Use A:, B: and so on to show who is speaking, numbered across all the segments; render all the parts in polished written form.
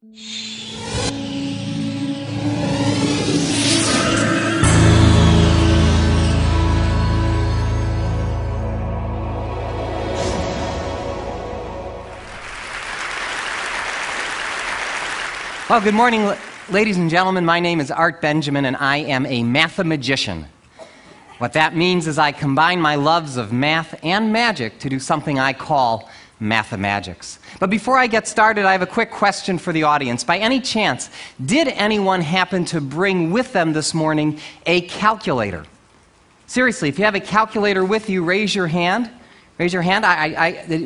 A: Well, good morning, ladies and gentlemen. My name is Art Benjamin, and I am a mathemagician. What that means is I combine my loves of math and magic to do something I call mathemagics. But before I get started, I have a quick question for the audience. By any chance, did anyone happen to bring with them this morning a calculator? Seriously, if you have a calculator with you, raise your hand. Raise your hand.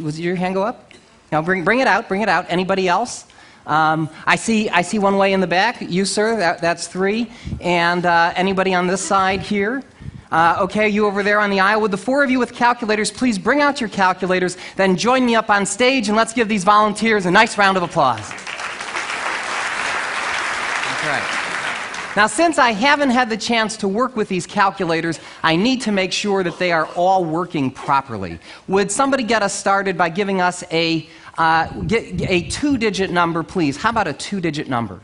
A: Was your hand go up? Now bring it out. Bring it out. Anybody else? I see one way in the back. You, sir. That's 3. And anybody on this side here? Okay, you over there on the aisle. Would the 4 of you with calculators please bring out your calculators, then join me up on stage, and let's give these volunteers a nice round of applause. That's right. Now, since I haven't had the chance to work with these calculators, I need to make sure that they are all working properly. Would somebody get us started by giving us a 2-digit number, please? How about a 2-digit number?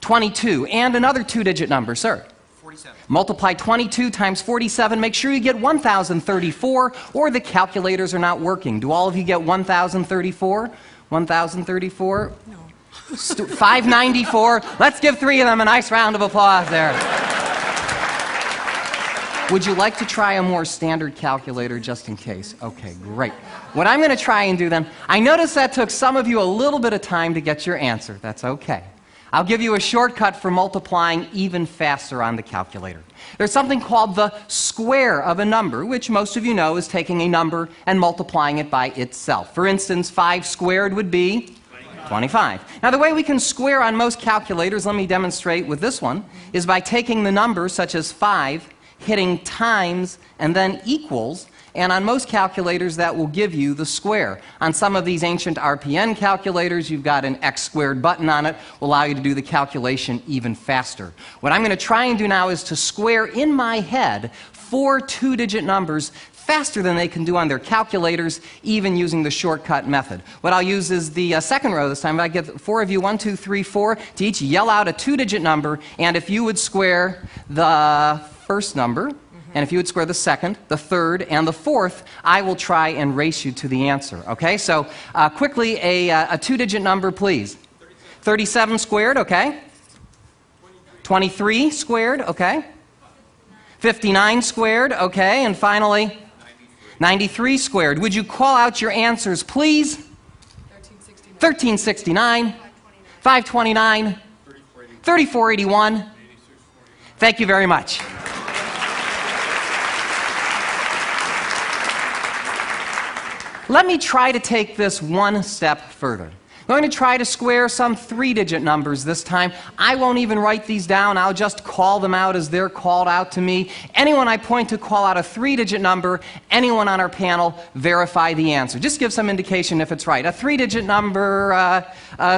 A: 22. And another 2-digit number, sir? 47. Multiply 22 times 47. Make sure you get 1,034, or the calculators are not working. Do all of you get 1,034? 1,034? No. 594. Let's give 3 of them a nice round of applause there. Would you like to try a more standard calculator just in case? Okay, great. What I'm going to try and do then, I noticed that took some of you a little bit of time to get your answer. That's okay. I'll give you a shortcut for multiplying even faster on the calculator. There's something called the square of a number, which most of you know is taking a number and multiplying it by itself. For instance, 5 squared would be 25. Now, the way we can square on most calculators, let me demonstrate with this one, is by taking the numbers such as 5, hitting times, and then equals, and on most calculators that will give you the square. On some of these ancient RPN calculators, you've got an x squared button on it, will allow you to do the calculation even faster. What I'm going to try and do now is to square in my head 4 2-digit numbers faster than they can do on their calculators, even using the shortcut method. What I'll use is the second row this time. I get 4 of you, 1, 2, 3, 4, to each yell out a 2-digit number, and if you would square the first number, and if you would square the second, the third, and the fourth, I will try and race you to the answer. Okay, so quickly, a 2-digit number, please. 37 squared, okay. 23 squared, okay. 59 squared, okay. And finally, 93 squared. Would you call out your answers, please? 1369. 529. 3481. Thank you very much. Let me try to take this one step further. I'm going to try to square some 3-digit numbers this time. I won't even write these down. I'll just call them out as they're called out to me. Anyone I point to call out a 3-digit number. Anyone on our panel verify the answer. Just give some indication if it's right. A 3-digit number,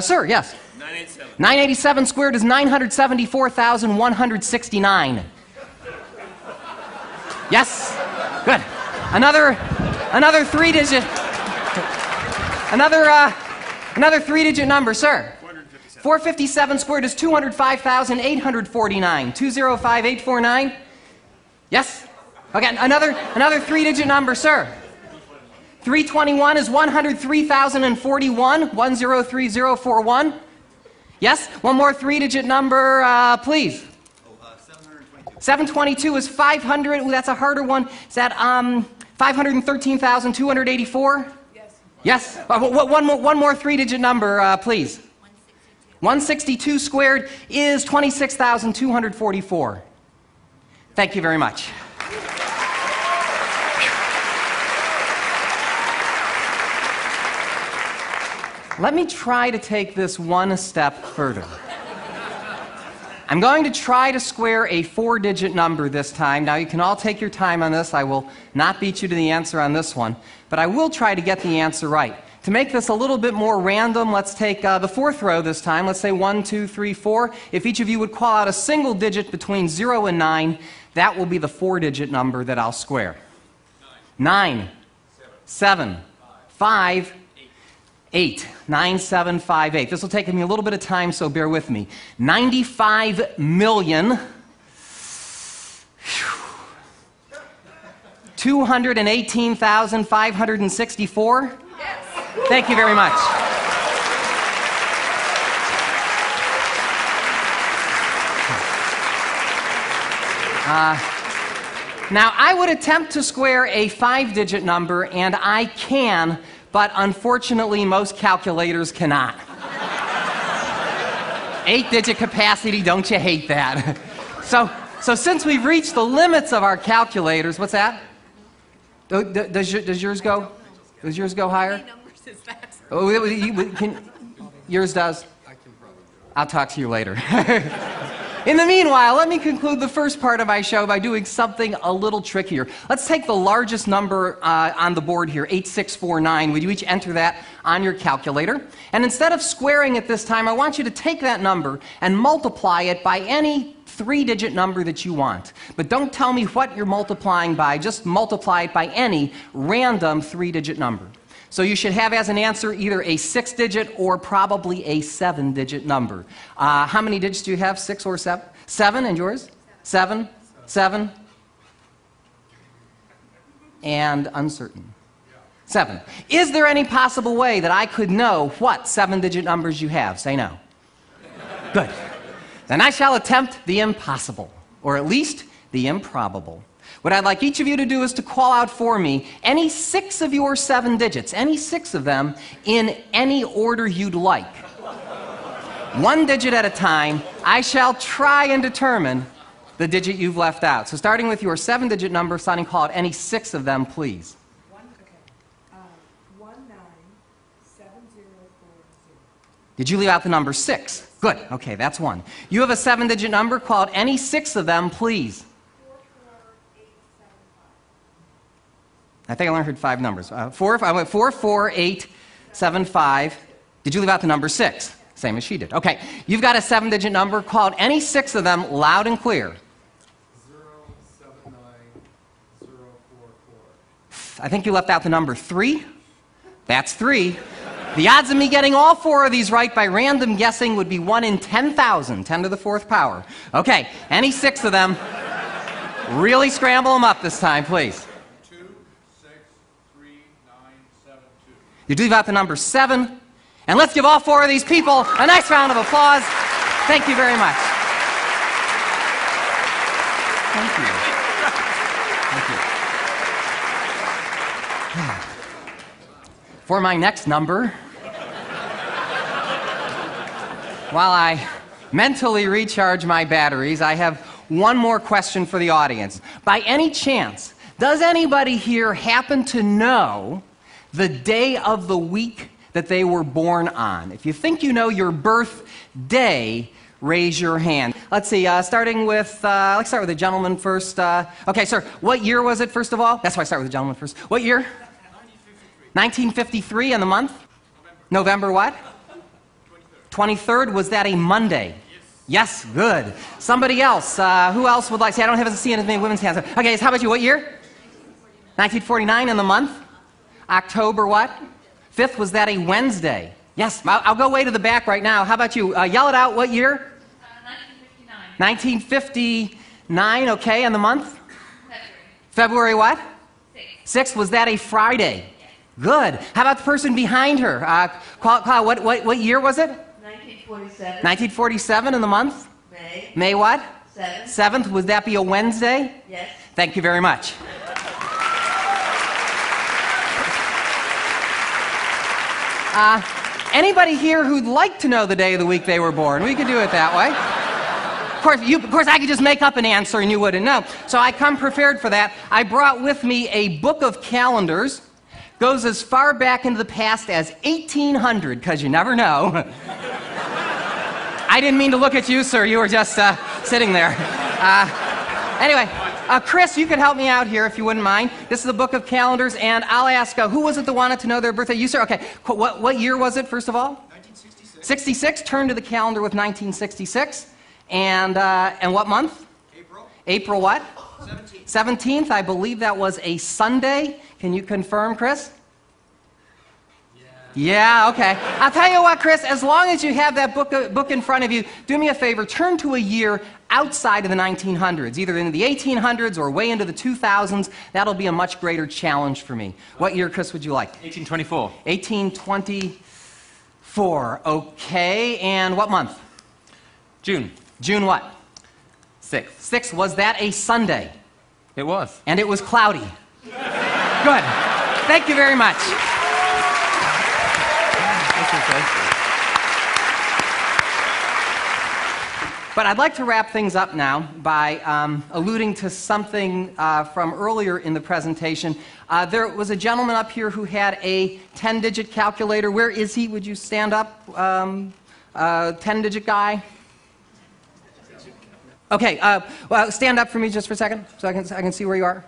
A: sir, yes? 987. 987 squared is 974,169. Yes? Good. Another 3-digit. Another 3-digit number, sir. 457 squared is 205,849. 205,849. Yes? Okay, another 3-digit number, sir. 321 is 103,041. 103041. Yes? One more 3-digit number, please. 722 is 500. Ooh, that's a harder one. Is that 513,284? Yes. One more 3-digit number, please. 162 squared is 26,244. Thank you very much. Let me try to take this one step further. I'm going to try to square a 4-digit number this time. Now, you can all take your time on this. I will not beat you to the answer on this one, but I will try to get the answer right. To make this a little bit more random, let's take the 4th row this time. Let's say 1, 2, 3, 4. If each of you would call out a single digit between 0 and 9, that will be the 4-digit number that I'll square. 9, 7, 5, 9758. This will take me a little bit of time, so bear with me. 95 million 218,564. Yes. Thank you very much. Now, I would attempt to square a 5-digit number, and I can, but unfortunately, most calculators cannot. 8-digit capacity, don't you hate that? So since we've reached the limits of our calculators, what's that? Does yours go? Does yours go higher?
B: How many numbers is that?
A: Yours does? I'll talk to you later. In the meanwhile, let me conclude the first part of my show by doing something a little trickier. Let's take the largest number on the board here, 8649. Would you each enter that on your calculator? And instead of squaring it this time, I want you to take that number and multiply it by any 3-digit number that you want. But don't tell me what you're multiplying by, just multiply it by any random 3-digit number. So you should have as an answer either a 6-digit or probably a 7-digit number. How many digits do you have, 6 or 7? 7, and yours? 7, 7, and uncertain. 7. Is there any possible way that I could know what 7-digit numbers you have? Say no. Good. Then I shall attempt the impossible, or at least the improbable. What I'd like each of you to do is to call out for me any 6 of your 7 digits, any 6 of them, in any order you'd like. 1 digit at a time, I shall try and determine the digit you've left out. So starting with your 7-digit number, Sonny, call out any 6 of them, please.
B: 197040.
A: Did you leave out the number 6? Good. Okay, that's 1. You have a 7-digit number, call out any 6 of them, please. I think I only heard 5 numbers. 44875. Did you leave out the number 6? Same as she did. Okay, you've got a 7-digit number. Call out any 6 of them loud and clear.
C: 079044.
A: I think you left out the number 3. That's 3. The odds of me getting all 4 of these right by random guessing would be 1 in 10,000, 10 to the 4th power. Okay, any 6 of them. Really scramble them up this time, please.
C: 263972.
A: You do leave out the number 7. And let's give all 4 of these people a nice round of applause. Thank you very much. Thank you. Thank you. For my next number, while I mentally recharge my batteries, I have one more question for the audience. By any chance, does anybody here happen to know the day of the week that they were born on? If you think you know your birthday, raise your hand. Let's see, starting with, let's start with the gentleman first. Okay, sir, what year was it, first of all? That's why I start with the gentleman first. What year? 1953, and the month? November what? 23rd. Was that a Monday? Yes, good. Somebody else, who else would like to say? I don't have to see as many women's hands. Okay, so how about you? What year? 1949, and the month? October what? 5th, was that a Wednesday? Yes, I'll go way to the back right now. How about you? Yell it out, what year? 1959. 1959, okay, and the month? February what? 6th, was that a Friday? Yes. Good. How about the person behind her? What year was it?
B: 1947.
A: 1947, and the month?
B: May.
A: May what?
B: 7th.
A: 7th, would that be a Wednesday?
B: Yes.
A: Thank you very much. Anybody here who'd like to know the day of the week they were born? We could do it that way. Of course, I could just make up an answer and you wouldn't know. So I come prepared for that. I brought with me a book of calendars. Goes as far back into the past as 1800, because you never know. I didn't mean to look at you, sir. You were just sitting there. Anyway. Chris, you could help me out here if you wouldn't mind. This is the book of calendars, and I'll ask, who was it that wanted to know their birthday? You, sir? Okay. What year was it, first of all?
C: 1966.
A: 66. Turn to the calendar with 1966. And what month?
C: April.
A: April what?
C: 17th.
A: 17th. I believe that was a Sunday. Can you confirm, Chris?
C: Yeah.
A: Yeah, okay. I'll tell you what, Chris, as long as you have that book in front of you, do me a favor, turn to a year outside of the 1900s, either into the 1800s or way into the 2000s. That'll be a much greater challenge for me. What year, Chris, would you like?
D: 1824.
A: 1824, okay. And what month?
D: June.
A: June what?
D: 6th.
A: 6th. Was that a Sunday?
D: It was.
A: And it was cloudy. Good. Thank you very much. But I'd like to wrap things up now by alluding to something from earlier in the presentation. There was a gentleman up here who had a 10-digit calculator. Where is he? Would you stand up? 10-digit guy? Okay, well, stand up for me just for a second so I can see where you are.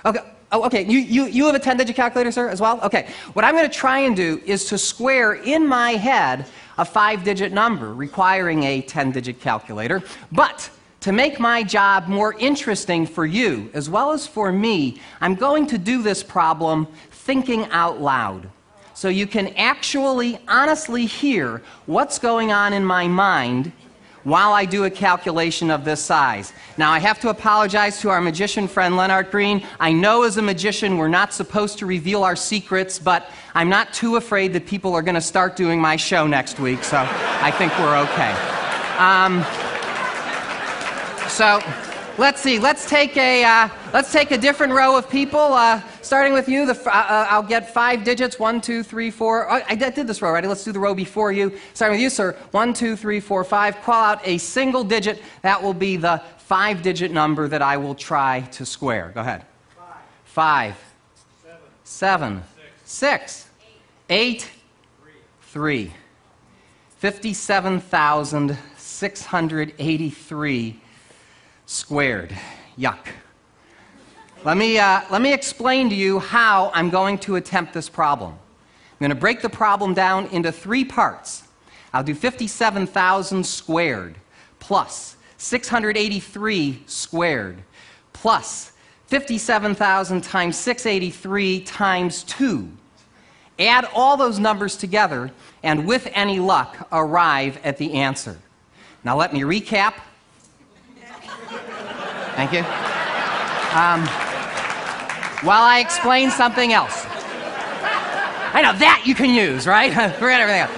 A: Okay. Oh, okay. You have a 10-digit calculator, sir, as well? Okay. What I'm going to try and do is to square in my head a 5-digit number requiring a 10-digit calculator. But to make my job more interesting for you as well as for me, I'm going to do this problem thinking out loud. So you can actually honestly hear what's going on in my mind while I do a calculation of this size. Now, I have to apologize to our magician friend Leonard Green. I know as a magician we're not supposed to reveal our secrets, but I'm not too afraid that people are going to start doing my show next week, so I think we're okay. So let's see. Let's take a different row of people. Starting with you, I'll get 5 digits. 1, 2, 3, 4. Oh, I did this row already. Let's do the row before you. Starting with you, sir. 1, 2, 3, 4, 5. Call out a single digit. That will be the 5-digit number that I will try to square. Go ahead. 5. 7. 6. 8. 3. 57,683 squared. Yuck. Let me explain to you how I'm going to attempt this problem. I'm going to break the problem down into 3 parts. I'll do 57,000 squared plus 683 squared plus 57,000 times 683 times 2. Add all those numbers together and with any luck arrive at the answer. Now let me recap. Thank you. While I explain something else. I know, that you can use, right? Forget everything else.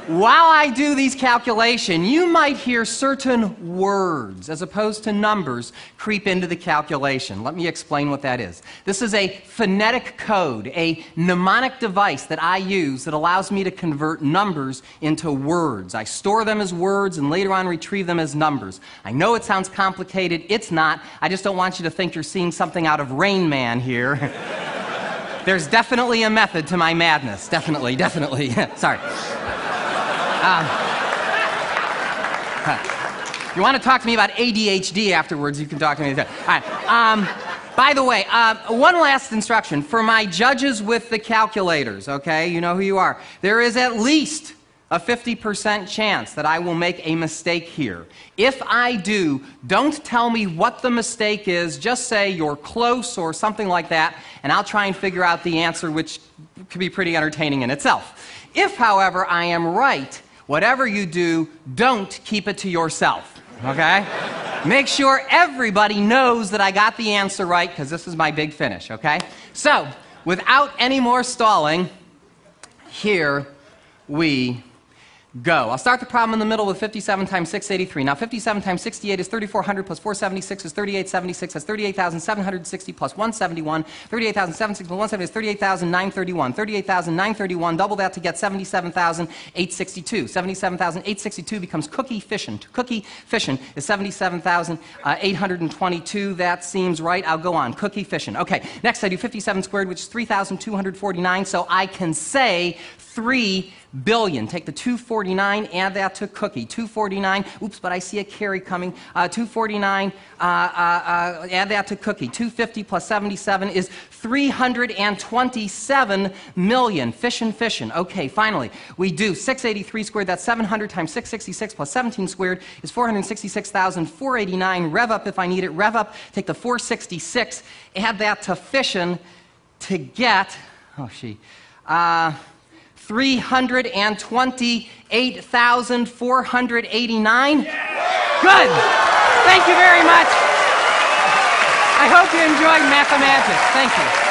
A: While I do these calculations, you might hear certain words, as opposed to numbers, creep into the calculation. Let me explain what that is. This is a phonetic code, a mnemonic device that I use that allows me to convert numbers into words. I store them as words and later on retrieve them as numbers. I know it sounds complicated. It's not. I just don't want you to think you're seeing something out of Rain Man here. There's definitely a method to my madness. Definitely. Sorry. If you want to talk to me about ADHD afterwards, you can talk to me. All right. By the way, one last instruction. For my judges with the calculators, okay, you know who you are. There is at least a 50% chance that I will make a mistake here. If I do, don't tell me what the mistake is. Just say you're close or something like that, and I'll try and figure out the answer, which could be pretty entertaining in itself. If, however, I am right, whatever you do, don't keep it to yourself, okay? Make sure everybody knows that I got the answer right, because this is my big finish, okay? So, without any more stalling, here we go. I'll start the problem in the middle with 57 times 683. Now, 57 times 68 is 3,400 plus 476 is 3876. That's 38,760 plus 171. 38,760 plus 170 is 38,931. 38,931, double that to get 77,862. 77,862 becomes cookie fission. Cookie fission is 77,822. That seems right. I'll go on. Cookie fission. Okay, next I do 57 squared, which is 3,249. So I can say 3 billion. Take the 249, add that to cookie. 249, oops, but I see a carry coming. 249, add that to cookie. 250 plus 77 is 327 million. Fission. Okay, finally, we do 683 squared. That's 700 times 666 plus 17 squared is 466,489. Rev up if I need it. Rev up, take the 466, add that to fission to get, 328,489? Good. Thank you very much. I hope you enjoyed mathematics. Thank you.